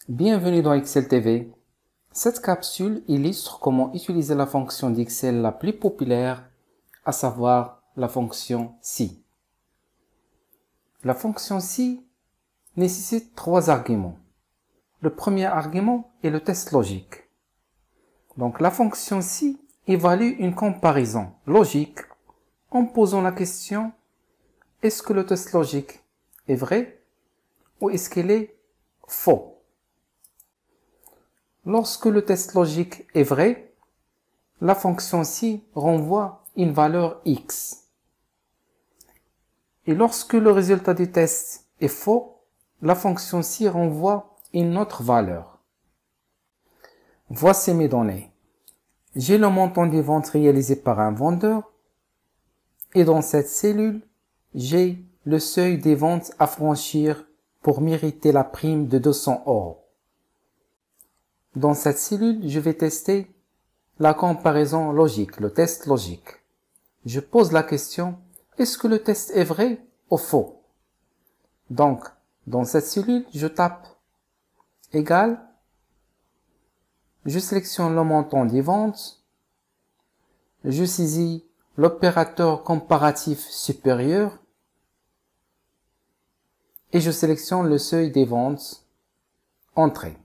Bienvenue dans Excel TV. Cette capsule illustre comment utiliser la fonction d'Excel la plus populaire, à savoir la fonction si. La fonction si nécessite 3 arguments. Le premier argument est le test logique. Donc la fonction si évalue une comparaison logique en posant la question: est-ce que le test logique est vrai ou est-ce qu'il est faux? Lorsque le test logique est vrai, la fonction si renvoie une valeur x. Et lorsque le résultat du test est faux, la fonction si renvoie une autre valeur. Voici mes données. J'ai le montant des ventes réalisées par un vendeur et dans cette cellule, j'ai le seuil des ventes à franchir pour mériter la prime de 200 €. Dans cette cellule, je vais tester la comparaison logique, le test logique. Je pose la question: est-ce que le test est vrai ou faux? Donc, dans cette cellule, je tape égal, je sélectionne le montant des ventes, je saisis l'opérateur comparatif supérieur et je sélectionne le seuil des ventes entrée.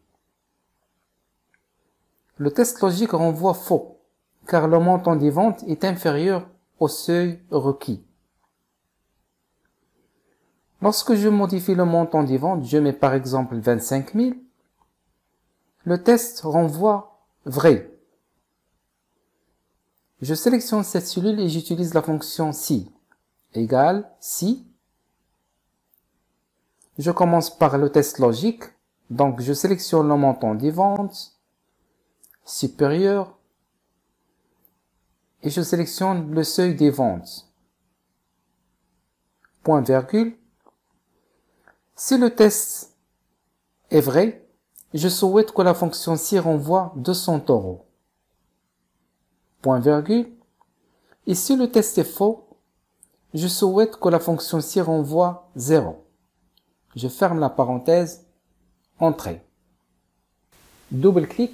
Le test logique renvoie faux, car le montant des ventes est inférieur au seuil requis. Lorsque je modifie le montant des ventes, je mets par exemple 25 000, le test renvoie vrai. Je sélectionne cette cellule et j'utilise la fonction si égale si. Je commence par le test logique, donc je sélectionne le montant des ventes supérieur et je sélectionne le seuil des ventes. Point virgule. Si le test est vrai, je souhaite que la fonction si renvoie 200 €. Point virgule. Et si le test est faux, je souhaite que la fonction si renvoie 0. Je ferme la parenthèse, entrée. Double-clic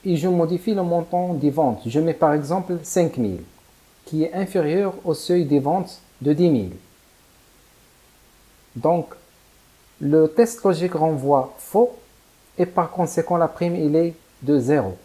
et je modifie le montant des ventes. Je mets par exemple 5 000, qui est inférieur au seuil des ventes de 10 000. Donc, le test logique renvoie faux et par conséquent la prime il est de 0.